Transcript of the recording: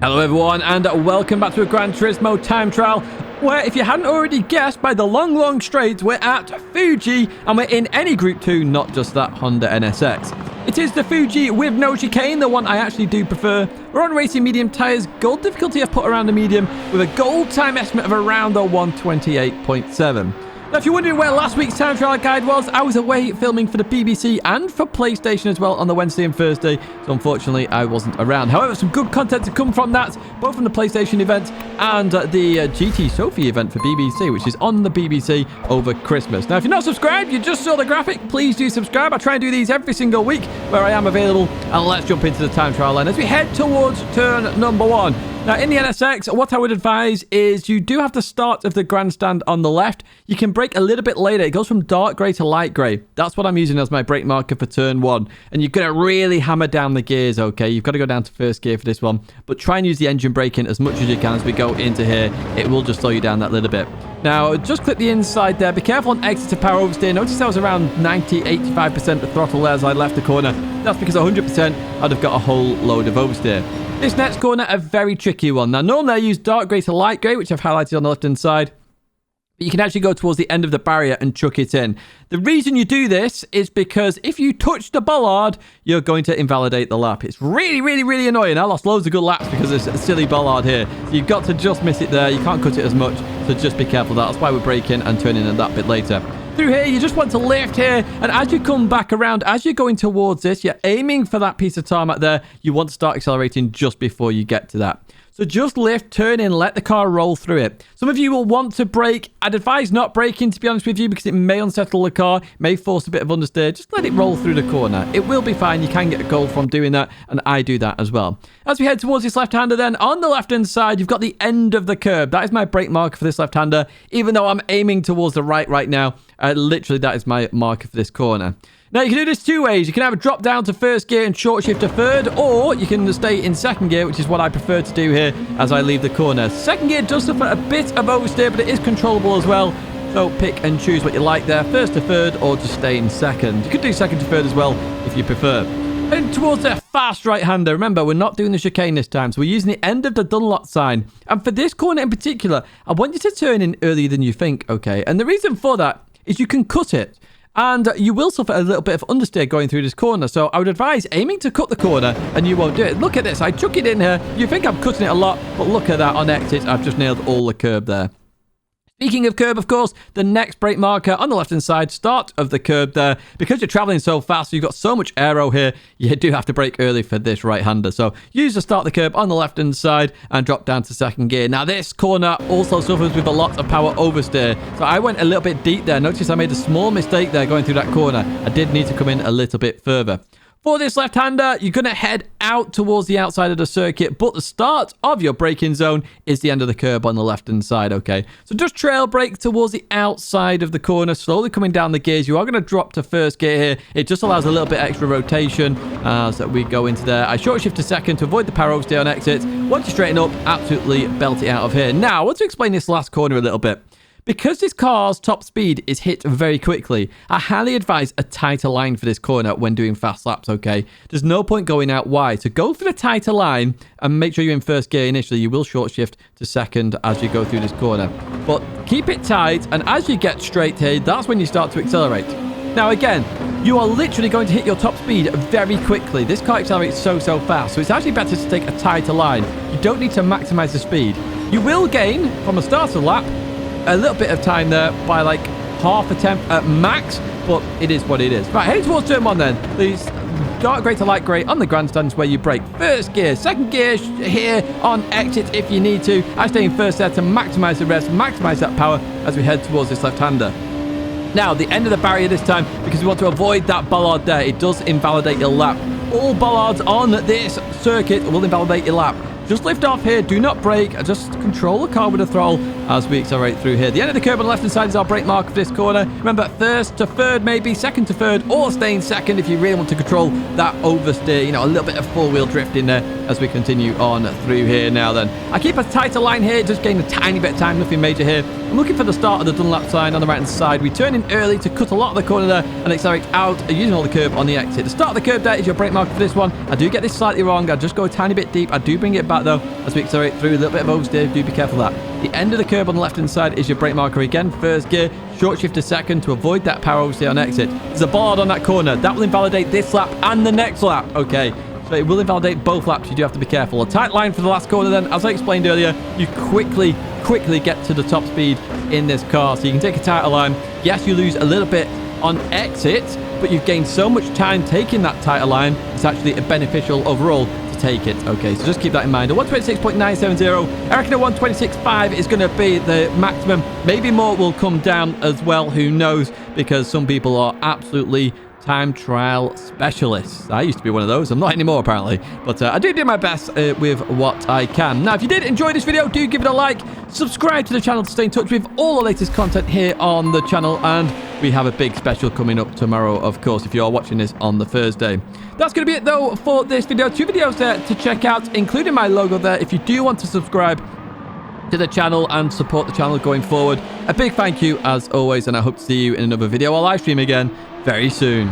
Hello everyone and welcome back to a Gran Turismo time trial where, if you hadn't already guessed by the long straight, we're at Fuji and we're in any Group 2, not just that Honda NSX. It is the Fuji with no chicane, the one I actually do prefer. We're on racing medium tyres, gold difficulty I've put around the medium with a gold time estimate of around the 128.7. Now, if you're wondering where last week's time trial guide was, I was away filming for the BBC and for PlayStation as well on the Wednesday and Thursday, so unfortunately I wasn't around. However, some good content to come from that, both from the PlayStation event and the GT Sophie event for BBC, which is on the BBC over Christmas. Now, if you're not subscribed, you just saw the graphic, please do subscribe. I try and do these every single week where I am available, and let's jump into the time trial then as we head towards turn number 1. Now, in the NSX, what I would advise is you do have the start of the grandstand on the left. You can brake a little bit later. It goes from dark grey to light grey. That's what I'm using as my brake marker for turn 1. And you're going to really hammer down the gears, okay? You've got to go down to first gear for this one. But try and use the engine braking as much as you can as we go into here. It will just slow you down that little bit. Now, just clip the inside there. Be careful on exit to power oversteer. Notice I was around 90-85% of throttle there as I left the corner. That's because 100% I'd have got a whole load of oversteer. This next corner, a very tricky one. Now, normally I use dark grey to light grey, which I've highlighted on the left-hand side. But you can actually go towards the end of the barrier and chuck it in. The reason you do this is because if you touch the bollard, you're going to invalidate the lap. It's really annoying. I lost loads of good laps because there's a silly bollard here. So you've got to just miss it there. You can't cut it as much, so just be careful of that. That's why we're braking and turning in that bit later. Through here, you just want to lift here, and as you come back around, as you're going towards this, you're aiming for that piece of tarmac there. You want to start accelerating just before you get to that. So just lift, turn in, let the car roll through it. Some of you will want to brake. I'd advise not braking, to be honest with you, because it may unsettle the car, may force a bit of understeer. Just let it roll through the corner. It will be fine. You can get a goal from doing that, and I do that as well. As we head towards this left-hander then, on the left-hand side, you've got the end of the curb. That is my brake marker for this left-hander, even though I'm aiming towards the right now. Literally, that is my marker for this corner. Now, you can do this two ways. You can either drop down to first gear and short shift to third, or you can stay in second gear, which is what I prefer to do here as I leave the corner. Second gear does suffer a bit of oversteer, but it is controllable as well. So pick and choose what you like there, first to third, or just stay in second. You could do second to third as well if you prefer. And towards the fast right-hander, remember, we're not doing the chicane this time, so we're using the end of the Dunlop sign. And for this corner in particular, I want you to turn in earlier than you think, okay? And the reason for that is you can cut it. And you will suffer a little bit of understeer going through this corner. So I would advise aiming to cut the corner, and you won't do it. Look at this. I chuck it in here. You think I'm cutting it a lot, but look at that. On exit, I've just nailed all the curb there. Speaking of curb, of course, the next brake marker on the left-hand side, start of the curb there. Because you're traveling so fast, you've got so much aero here, you do have to brake early for this right-hander. So use the start of the curb on the left-hand side and drop down to second gear. Now, this corner also suffers with a lot of power oversteer. So I went a little bit deep there. Notice I made a small mistake there going through that corner. I did need to come in a little bit further. For this left-hander, you're going to head out towards the outside of the circuit, but the start of your braking zone is the end of the curb on the left-hand side, okay? So just trail brake towards the outside of the corner, slowly coming down the gears. You are going to drop to first gear here. It just allows a little bit extra rotation so we go into there. I short shift to second to avoid the power oversteer on exit. Once you straighten up, absolutely belt it out of here. Now, I want to explain this last corner a little bit. Because this car's top speed is hit very quickly, I highly advise a tighter line for this corner when doing fast laps, okay? There's no point going out wide. So go for the tighter line and make sure you're in first gear initially. You will short shift to second as you go through this corner. But keep it tight, and as you get straight here, that's when you start to accelerate. Now again, you are literally going to hit your top speed very quickly. This car accelerates so fast, so it's actually better to take a tighter line. You don't need to maximize the speed. You will gain, from the start of the lap, a little bit of time there by like half a tenth at max, but it is what it is. Right, heading towards turn 1 then. These dark grey to light grey on the grandstands where you brake. First gear, second gear here on exit if you need to. I stay in first there to maximize the rest, maximize that power as we head towards this left-hander. Now, the end of the barrier this time, because we want to avoid that bollard there. It does invalidate your lap. All bollards on this circuit will invalidate your lap. Just lift off here, do not brake, just control the car with the throttle as we accelerate through here. The end of the curb on the left-hand side is our brake marker for this corner. Remember, first to third maybe, second to third, or stay in second if you really want to control that oversteer. You know, a little bit of four-wheel drift in there as we continue on through here now then. I keep a tighter line here, just gain a tiny bit of time, nothing major here. I'm looking for the start of the Dunlop sign on the right-hand side. We turn in early to cut a lot of the corner there and accelerate out using all the curb on the exit. The start of the curb there is your brake marker for this one. I do get this slightly wrong. I just go a tiny bit deep. I do bring it back start though, as we accelerate through. A little bit of oversteer, do be careful of that. The end of the curb on the left-hand side is your brake marker again. First gear, short shift to second to avoid that power oversteer on exit. There's a bollard on that corner. That will invalidate this lap and the next lap. Okay, so it will invalidate both laps. You do have to be careful. A tight line for the last corner then. As I explained earlier, you quickly get to the top speed in this car. So you can take a tighter line. Yes, you lose a little bit on exit, but you've gained so much time taking that tighter line. It's actually a beneficial overall to take it. Okay, so just keep that in mind. A 126.970. I reckon a 126.5 is going to be the maximum. Maybe more will come down as well. Who knows? Because some people are absolutely time trial specialists. I used to be one of those. I'm not anymore, apparently. But I do my best with what I can. Now, if you did enjoy this video, do give it a like. Subscribe to the channel to stay in touch with all the latest content here on the channel. And we have a big special coming up tomorrow, of course, if you're watching this on the Thursday. That's going to be it, though, for this video. 2 videos there to check out, including my logo there. If you do want to subscribe to the channel and support the channel going forward, a big thank you, as always. And I hope to see you in another video or live stream again very soon.